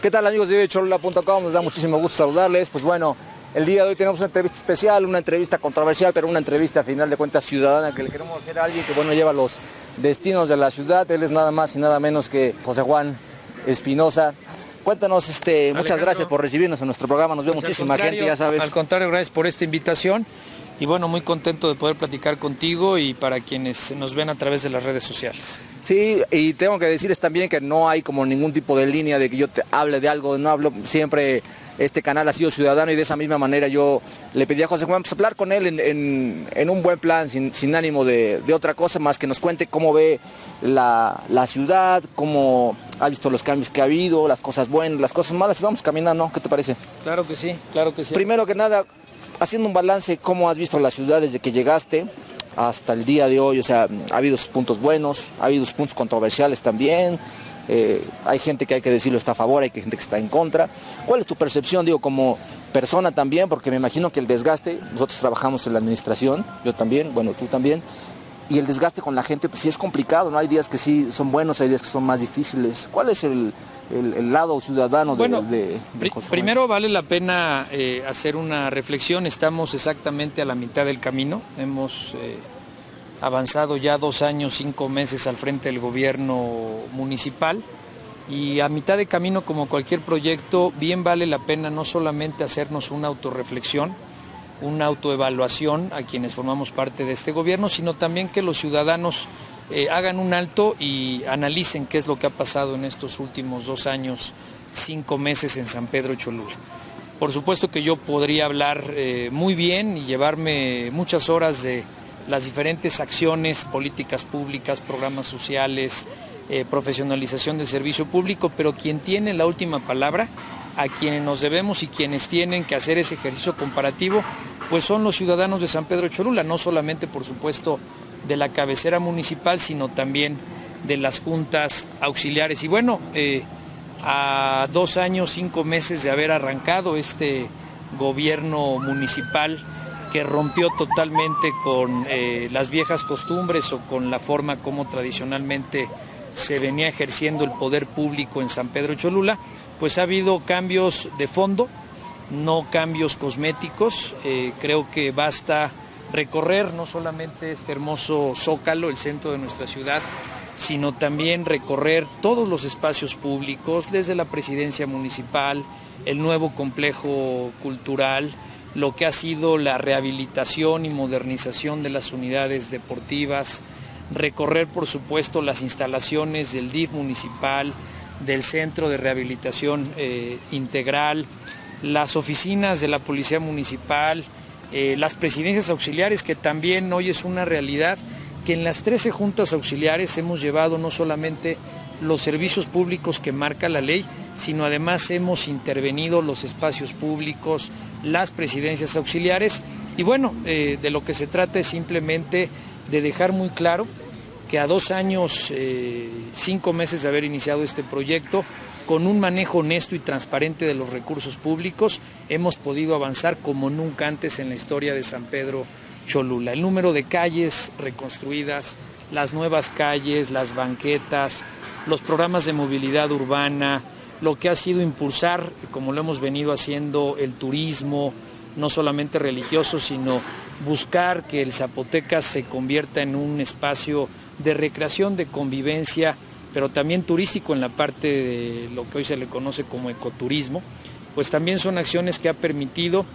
¿Qué tal, amigos de Cholula.com? Nos da muchísimo gusto saludarles. Pues bueno, el día de hoy tenemos una entrevista especial, una entrevista controversial, pero una entrevista a final de cuentas ciudadana que le queremos hacer a alguien que bueno lleva los destinos de la ciudad. Él es nada más y nada menos que José Juan Espinosa. Cuéntanos, muchas gracias por recibirnos en nuestro programa, nos ve muchísima gente, ya sabes. Al contrario, gracias por esta invitación y bueno, muy contento de poder platicar contigo y para quienes nos ven a través de las redes sociales. Sí, y tengo que decirles también que no hay como ningún tipo de línea de que yo te hable de algo, no hablo, siempre este canal ha sido ciudadano y de esa misma manera yo le pedí a José Juan pues, hablar con él en un buen plan, sin ánimo de otra cosa más que nos cuente cómo ve la ciudad, cómo ha visto los cambios que ha habido, las cosas buenas, las cosas malas, y vamos caminando, ¿qué te parece? Claro que sí, claro que sí. Primero que nada, haciendo un balance, ¿cómo has visto la ciudad desde que llegaste hasta el día de hoy? O sea, ha habido puntos buenos, ha habido puntos controversiales también, hay gente que hay que decirlo está a favor, hay gente que está en contra. ¿Cuál es tu percepción, digo, como persona también? Porque me imagino que el desgaste, nosotros trabajamos en la administración, yo también, bueno, tú también, y el desgaste con la gente, pues sí es complicado, ¿no? Hay días que sí son buenos, hay días que son más difíciles. ¿Cuál es el lado ciudadano de José Juan? Primero vale la pena hacer una reflexión. Estamos exactamente a la mitad del camino. Hemos avanzado ya 2 años, 5 meses al frente del gobierno municipal y a mitad de camino, como cualquier proyecto, bien vale la pena no solamente hacernos una autorreflexión, una autoevaluación a quienes formamos parte de este gobierno, sino también que los ciudadanos hagan un alto y analicen qué es lo que ha pasado en estos últimos 2 años, 5 meses en San Pedro Cholula. Por supuesto que yo podría hablar muy bien y llevarme muchas horas de las diferentes acciones, políticas públicas, programas sociales, profesionalización del servicio público, pero quien tiene la última palabra, a quienes nos debemos y quienes tienen que hacer ese ejercicio comparativo, pues son los ciudadanos de San Pedro Cholula, no solamente por supuesto de la cabecera municipal, sino también de las juntas auxiliares. Y bueno, a 2 años, 5 meses de haber arrancado este gobierno municipal que rompió totalmente con las viejas costumbres o con la forma como tradicionalmente se venía ejerciendo el poder público en San Pedro Cholula, pues ha habido cambios de fondo, no cambios cosméticos. Creo que basta recorrer no solamente este hermoso Zócalo, el centro de nuestra ciudad, sino también recorrer todos los espacios públicos, desde la presidencia municipal, el nuevo complejo cultural, lo que ha sido la rehabilitación y modernización de las unidades deportivas, recorrer por supuesto las instalaciones del DIF municipal, del Centro de Rehabilitación Integral, las oficinas de la Policía Municipal, las presidencias auxiliares, que también hoy es una realidad, que en las 13 juntas auxiliares hemos llevado no solamente los servicios públicos que marca la ley, sino además hemos intervenido los espacios públicos, las presidencias auxiliares, y bueno, de lo que se trata es simplemente de dejar muy claro que a 2 años, 5 meses de haber iniciado este proyecto, con un manejo honesto y transparente de los recursos públicos, hemos podido avanzar como nunca antes en la historia de San Pedro Cholula. El número de calles reconstruidas, las nuevas calles, las banquetas, los programas de movilidad urbana, lo que ha sido impulsar, como lo hemos venido haciendo, el turismo, no solamente religioso, sino buscar que el Zapotecas se convierta en un espacio de recreación, de convivencia, pero también turístico en la parte de lo que hoy se le conoce como ecoturismo, pues también son acciones que ha permitido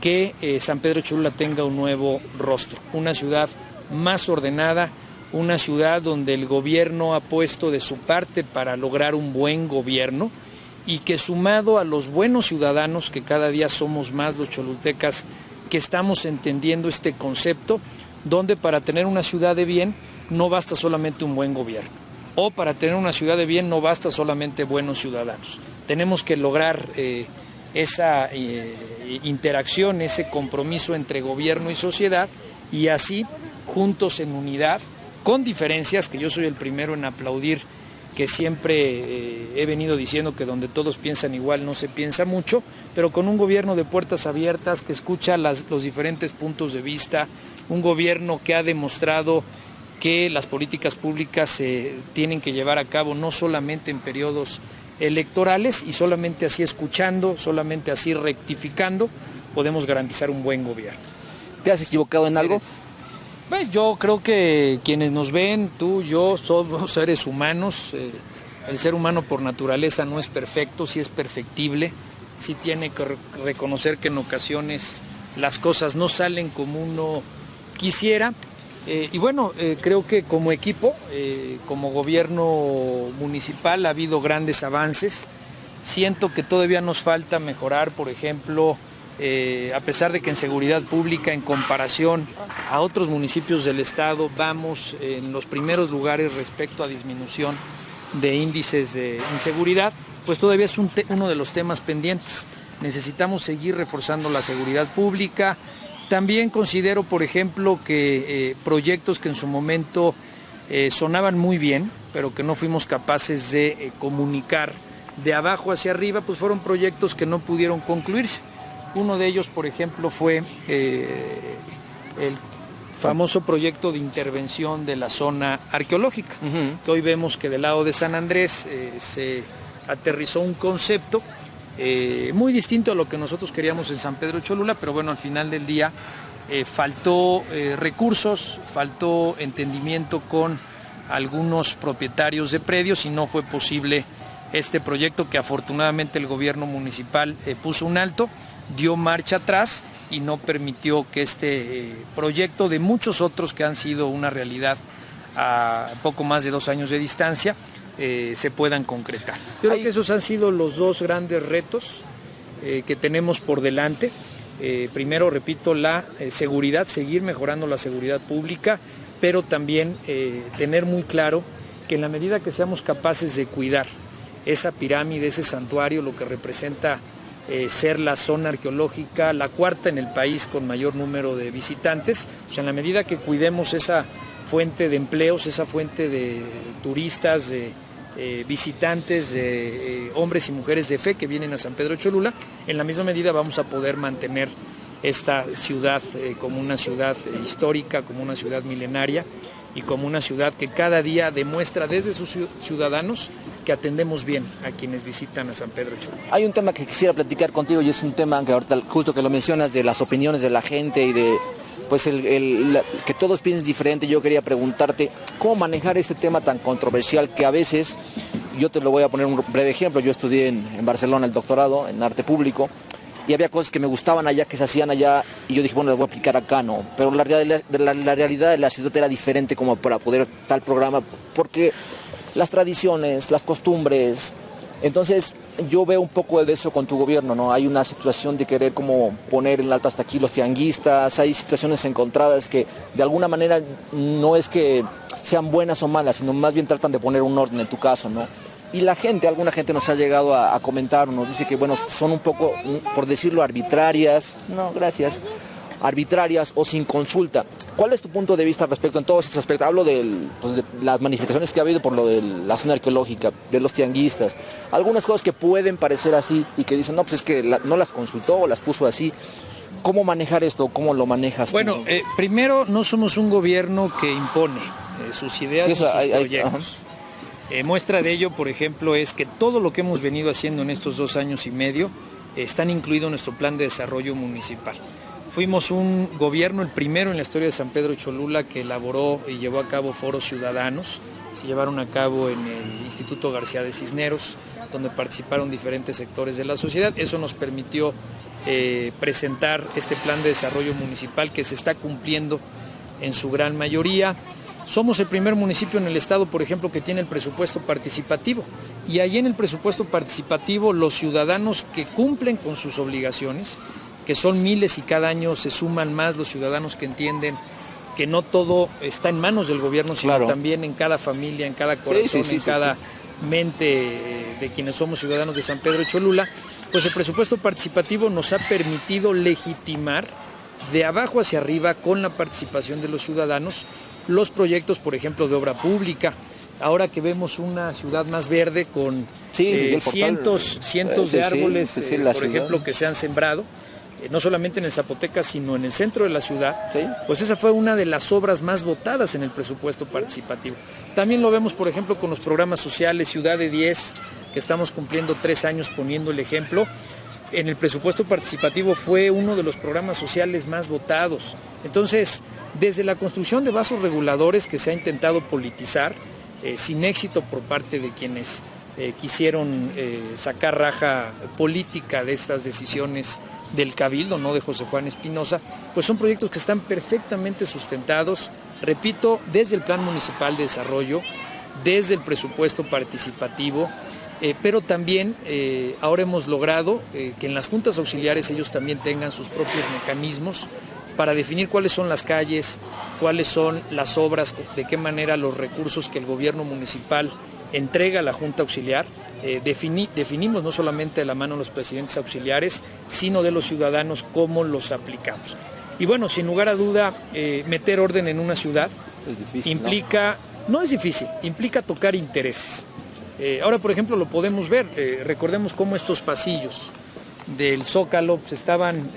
que San Pedro Cholula tenga un nuevo rostro, una ciudad más ordenada, una ciudad donde el gobierno ha puesto de su parte para lograr un buen gobierno y que sumado a los buenos ciudadanos, que cada día somos más los cholultecas que estamos entendiendo este concepto, donde para tener una ciudad de bien no basta solamente un buen gobierno, o para tener una ciudad de bien no basta solamente buenos ciudadanos. Tenemos que lograr esa interacción, ese compromiso entre gobierno y sociedad, y así, juntos en unidad, con diferencias, que yo soy el primero en aplaudir, que siempre he venido diciendo que donde todos piensan igual no se piensa mucho, pero con un gobierno de puertas abiertas que escucha los diferentes puntos de vista, un gobierno que ha demostrado que las políticas públicas se tienen que llevar a cabo no solamente en periodos electorales, y solamente así escuchando, solamente así rectificando, podemos garantizar un buen gobierno. ¿Te has equivocado en algo? Bueno, yo creo que quienes nos ven, tú, yo, somos seres humanos. El ser humano por naturaleza no es perfecto, sí es perfectible, sí tiene que reconocer que en ocasiones las cosas no salen como uno quisiera. Y bueno, creo que como equipo, como gobierno municipal ha habido grandes avances. Siento que todavía nos falta mejorar, por ejemplo, a pesar de que en seguridad pública, en comparación a otros municipios del estado, vamos en los primeros lugares respecto a disminución de índices de inseguridad, pues todavía es uno de los temas pendientes. Necesitamos seguir reforzando la seguridad pública. También considero, por ejemplo, que proyectos que en su momento sonaban muy bien, pero que no fuimos capaces de comunicar de abajo hacia arriba, pues fueron proyectos que no pudieron concluirse. Uno de ellos, por ejemplo, fue el famoso proyecto de intervención de la zona arqueológica. Que hoy vemos que del lado de San Andrés se aterrizó un concepto muy distinto a lo que nosotros queríamos en San Pedro Cholula, pero bueno, al final del día faltó recursos, faltó entendimiento con algunos propietarios de predios y no fue posible este proyecto, que afortunadamente el gobierno municipal puso un alto, dio marcha atrás y no permitió que este proyecto, de muchos otros que han sido una realidad a poco más de 2 años de distancia, se puedan concretar. Yo creo que esos han sido los dos grandes retos que tenemos por delante. Primero, repito, la seguridad, seguir mejorando la seguridad pública, pero también tener muy claro que en la medida que seamos capaces de cuidar esa pirámide, ese santuario, lo que representa ser la zona arqueológica, la cuarta en el país con mayor número de visitantes, pues en la medida que cuidemos esa fuente de empleos, esa fuente de turistas, de visitantes, de hombres y mujeres de fe que vienen a San Pedro Cholula, en la misma medida vamos a poder mantener esta ciudad como una ciudad histórica, como una ciudad milenaria y como una ciudad que cada día demuestra desde sus ciudadanos que atendemos bien a quienes visitan a San Pedro Cholula. Hay un tema que quisiera platicar contigo y es un tema que ahorita, justo que lo mencionas, de las opiniones de la gente y de pues que todos piensen diferente. Yo quería preguntarte cómo manejar este tema tan controversial que a veces, yo te lo voy a poner un breve ejemplo. Yo estudié en Barcelona el doctorado en arte público y había cosas que me gustaban allá, que se hacían allá, y yo dije, bueno, las voy a aplicar acá, ¿no? Pero la realidad de la ciudad era diferente como para poder tal programa, porque las tradiciones, las costumbres. Entonces yo veo un poco de eso con tu gobierno, ¿no? Hay una situación de querer como poner en alto hasta aquí los tianguistas, hay situaciones encontradas que de alguna manera no es que sean buenas o malas, sino más bien tratan de poner un orden en tu caso, ¿no? Y alguna gente nos ha llegado a comentar, nos dice que, bueno, son un poco, por decirlo, arbitrarias o sin consulta. ¿Cuál es tu punto de vista respecto en todos estos aspectos? Hablo de las manifestaciones que ha habido por lo de la zona arqueológica, de los tianguistas, algunas cosas que pueden parecer así y que dicen, no, pues es que no las consultó o las puso así. ¿Cómo manejar esto? ¿Cómo lo manejas tú? Bueno, primero, no somos un gobierno que impone sus ideas y sus proyectos. Muestra de ello, por ejemplo, es que todo lo que hemos venido haciendo en estos 2 años y medio están incluido en nuestro plan de desarrollo municipal. Fuimos un gobierno, el primero en la historia de San Pedro Cholula, que elaboró y llevó a cabo foros ciudadanos. Se llevaron a cabo en el Instituto García de Cisneros, donde participaron diferentes sectores de la sociedad. Eso nos permitió presentar este plan de desarrollo municipal que se está cumpliendo en su gran mayoría. Somos el primer municipio en el estado, por ejemplo, que tiene el presupuesto participativo. Y allí en el presupuesto participativo, los ciudadanos que cumplen con sus obligaciones, que son miles y cada año se suman más los ciudadanos que entienden que no todo está en manos del gobierno, sino también en cada familia, en cada corazón, en cada mente de quienes somos ciudadanos de San Pedro Cholula, pues el presupuesto participativo nos ha permitido legitimar de abajo hacia arriba, con la participación de los ciudadanos, los proyectos, por ejemplo, de obra pública. Ahora que vemos una ciudad más verde con cientos de árboles, por ejemplo, que se han sembrado, no solamente en el Zapoteca, sino en el centro de la ciudad, pues esa fue una de las obras más votadas en el presupuesto participativo. También lo vemos, por ejemplo, con los programas sociales, Ciudad de 10, que estamos cumpliendo 3 años poniendo el ejemplo. En el presupuesto participativo fue uno de los programas sociales más votados. Entonces, desde la construcción de vasos reguladores que se ha intentado politizar, sin éxito por parte de quienes quisieron sacar raja política de estas decisiones del Cabildo, no de José Juan Espinosa, pues son proyectos que están perfectamente sustentados, repito, desde el Plan Municipal de Desarrollo, desde el presupuesto participativo, pero también ahora hemos logrado que en las juntas auxiliares ellos también tengan sus propios mecanismos para definir cuáles son las calles, cuáles son las obras, de qué manera los recursos que el gobierno municipal entrega a la junta auxiliar. Definimos no solamente de la mano de los presidentes auxiliares, sino de los ciudadanos cómo los aplicamos. Y bueno, sin lugar a duda, meter orden en una ciudad es difícil, implica, no es difícil, implica tocar intereses. Ahora, por ejemplo, lo podemos ver, recordemos cómo estos pasillos del Zócalo pues, estaban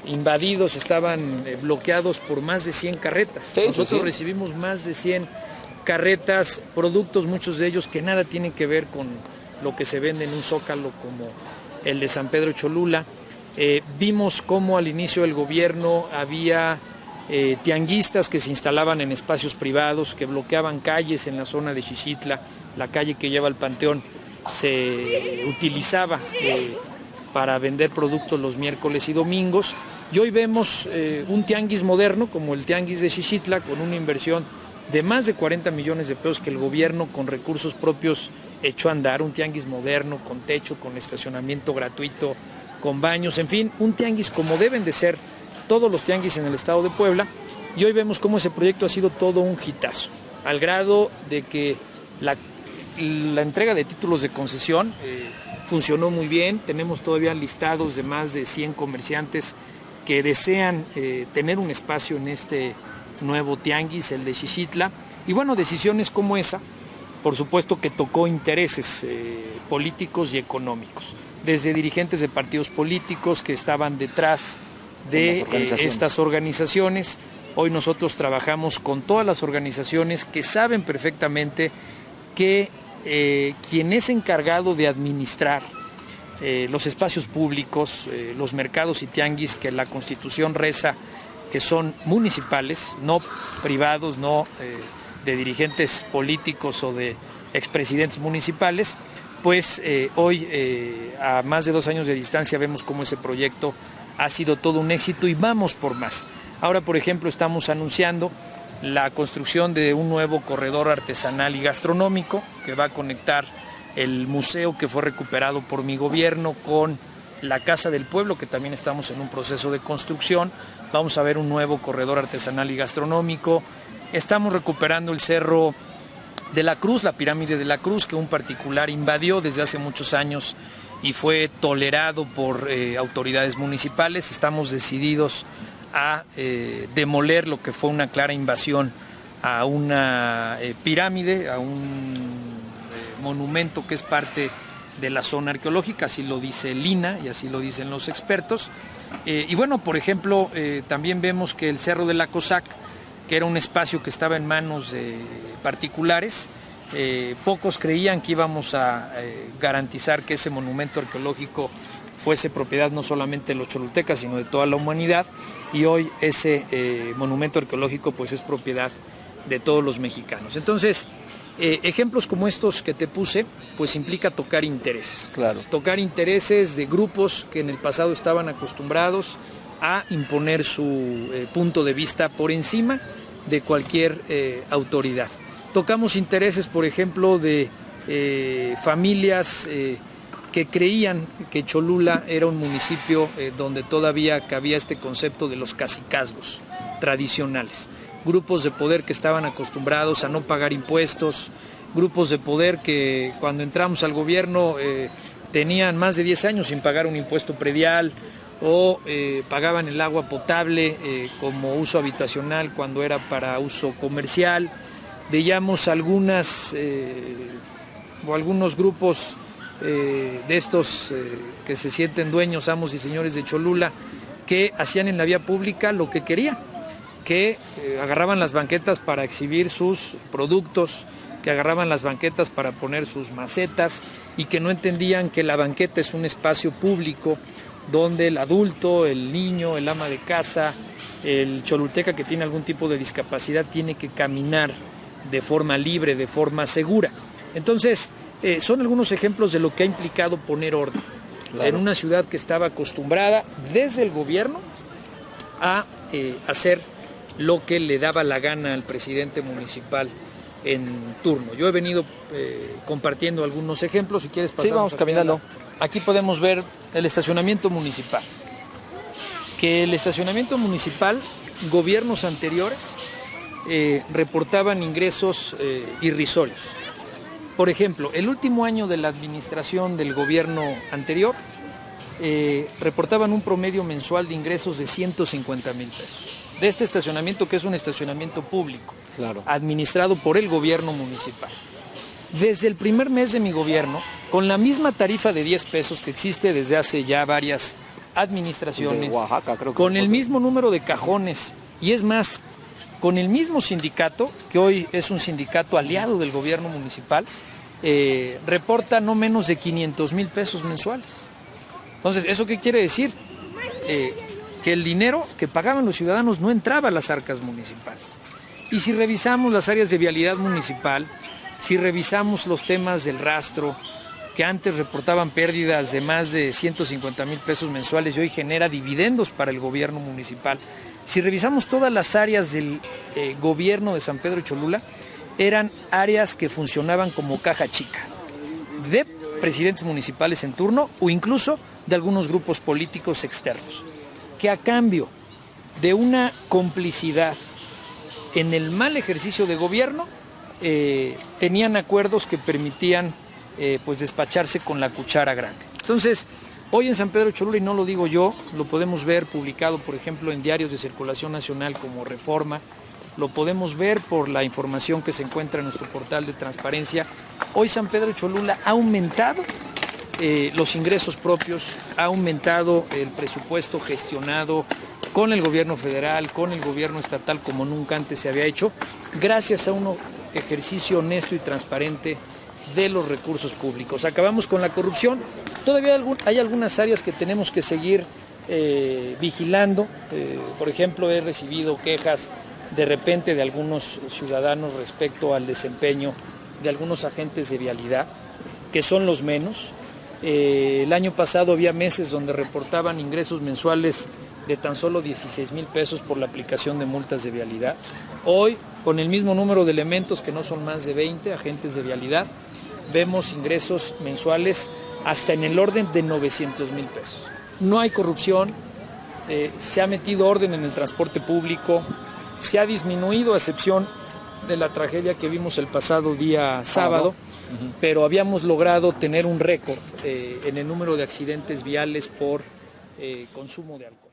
invadidos, estaban bloqueados por más de 100 carretas. Sí, Nosotros sí. recibimos más de 100 carretas, productos, muchos de ellos que nada tienen que ver con lo que se vende en un Zócalo como el de San Pedro Cholula. Vimos cómo al inicio del gobierno había tianguistas que se instalaban en espacios privados, que bloqueaban calles en la zona de Xixitla, la calle que lleva al Panteón se utilizaba para vender productos los miércoles y domingos, y hoy vemos un tianguis moderno como el tianguis de Xixitla con una inversión de más de 40 millones de pesos que el gobierno con recursos propios echó a andar, un tianguis moderno, con techo, con estacionamiento gratuito, con baños, en fin, un tianguis como deben de ser todos los tianguis en el estado de Puebla, y hoy vemos cómo ese proyecto ha sido todo un hitazo, al grado de que la entrega de títulos de concesión funcionó muy bien, tenemos todavía listados de más de 100 comerciantes que desean tener un espacio en este nuevo tianguis, el de Xixitla, y bueno, decisiones como esa, por supuesto que tocó intereses políticos y económicos, desde dirigentes de partidos políticos que estaban detrás de estas organizaciones. Hoy nosotros trabajamos con todas las organizaciones que saben perfectamente que quien es encargado de administrar los espacios públicos, los mercados y tianguis que la Constitución reza que son municipales, no privados, no de dirigentes políticos o de expresidentes municipales, pues hoy a más de 2 años de distancia vemos cómo ese proyecto ha sido todo un éxito y vamos por más. Ahora, por ejemplo, estamos anunciando la construcción de un nuevo corredor artesanal y gastronómico que va a conectar el museo que fue recuperado por mi gobierno con la Casa del Pueblo, que también estamos en un proceso de construcción. Vamos a ver un nuevo corredor artesanal y gastronómico. Estamos recuperando el Cerro de la Cruz, la pirámide de la Cruz, que un particular invadió desde hace muchos años y fue tolerado por autoridades municipales. Estamos decididos a demoler lo que fue una clara invasión a una pirámide, a un monumento que es parte de la zona arqueológica, así lo dice el INAH y así lo dicen los expertos. Y bueno, por ejemplo, también vemos que el Cerro de la Cosac, que era un espacio que estaba en manos de particulares, pocos creían que íbamos a garantizar que ese monumento arqueológico fuese propiedad no solamente de los cholultecas, sino de toda la humanidad, y hoy ese monumento arqueológico pues es propiedad de todos los mexicanos. Entonces, ejemplos como estos que te puse, pues implica tocar intereses. Claro. Tocar intereses de grupos que en el pasado estaban acostumbrados a imponer su punto de vista por encima de cualquier autoridad. Tocamos intereses, por ejemplo, de familias que creían que Cholula era un municipio donde todavía cabía este concepto de los cacicazgos tradicionales. Grupos de poder que estaban acostumbrados a no pagar impuestos, grupos de poder que cuando entramos al gobierno tenían más de 10 años sin pagar un impuesto predial o pagaban el agua potable como uso habitacional cuando era para uso comercial. Veíamos algunos grupos de estos que se sienten dueños, amos y señores de Cholula, que hacían en la vía pública lo que querían, que agarraban las banquetas para exhibir sus productos que agarraban las banquetas para poner sus macetas y que no entendían que la banqueta es un espacio público donde el adulto, el niño, el ama de casa, el choluteca que tiene algún tipo de discapacidad tiene que caminar de forma libre, de forma segura. Entonces, son algunos ejemplos de lo que ha implicado poner orden en una ciudad que estaba acostumbrada desde el gobierno a hacer lo que le daba la gana al presidente municipal en turno. Yo he venido compartiendo algunos ejemplos, si quieres pasar. Sí, vamos caminando. Aquí podemos ver el estacionamiento municipal. Que el estacionamiento municipal, gobiernos anteriores reportaban ingresos irrisorios. Por ejemplo, el último año de la administración del gobierno anterior reportaban un promedio mensual de ingresos de 150,000 pesos. De este estacionamiento, que es un estacionamiento público, claro, administrado por el gobierno municipal. Desde el primer mes de mi gobierno, con la misma tarifa de 10 pesos que existe desde hace ya varias administraciones, de Oaxaca, creo que con el mismo número de cajones, y es más, con el mismo sindicato, que hoy es un sindicato aliado del gobierno municipal, reporta no menos de 500,000 pesos mensuales. Entonces, ¿eso qué quiere decir? Que el dinero que pagaban los ciudadanos no entraba a las arcas municipales. Y si revisamos las áreas de vialidad municipal, si revisamos los temas del rastro, que antes reportaban pérdidas de más de 150,000 pesos mensuales y hoy genera dividendos para el gobierno municipal, si revisamos todas las áreas del gobierno de San Pedro Cholula, eran áreas que funcionaban como caja chica, de presidentes municipales en turno o incluso de algunos grupos políticos externos, que a cambio de una complicidad en el mal ejercicio de gobierno, tenían acuerdos que permitían pues despacharse con la cuchara grande. Entonces, hoy en San Pedro Cholula, y no lo digo yo, lo podemos ver publicado, por ejemplo, en diarios de circulación nacional como Reforma, lo podemos ver por la información que se encuentra en nuestro portal de transparencia. Hoy San Pedro Cholula ha aumentado los ingresos propios, ha aumentado el presupuesto gestionado con el gobierno federal, con el gobierno estatal, como nunca antes se había hecho, gracias a un ejercicio honesto y transparente de los recursos públicos. Acabamos con la corrupción. Todavía hay algunas áreas que tenemos que seguir vigilando. Por ejemplo, he recibido quejas de repente de algunos ciudadanos respecto al desempeño de algunos agentes de vialidad, que son los menos. El año pasado había meses donde reportaban ingresos mensuales de tan solo 16,000 pesos por la aplicación de multas de vialidad. Hoy, con el mismo número de elementos, que no son más de 20 agentes de vialidad, vemos ingresos mensuales hasta en el orden de 900,000 pesos. No hay corrupción, se ha metido orden en el transporte público, se ha disminuido a excepción de la tragedia que vimos el pasado día sábado, pero habíamos logrado tener un récord en el número de accidentes viales por consumo de alcohol.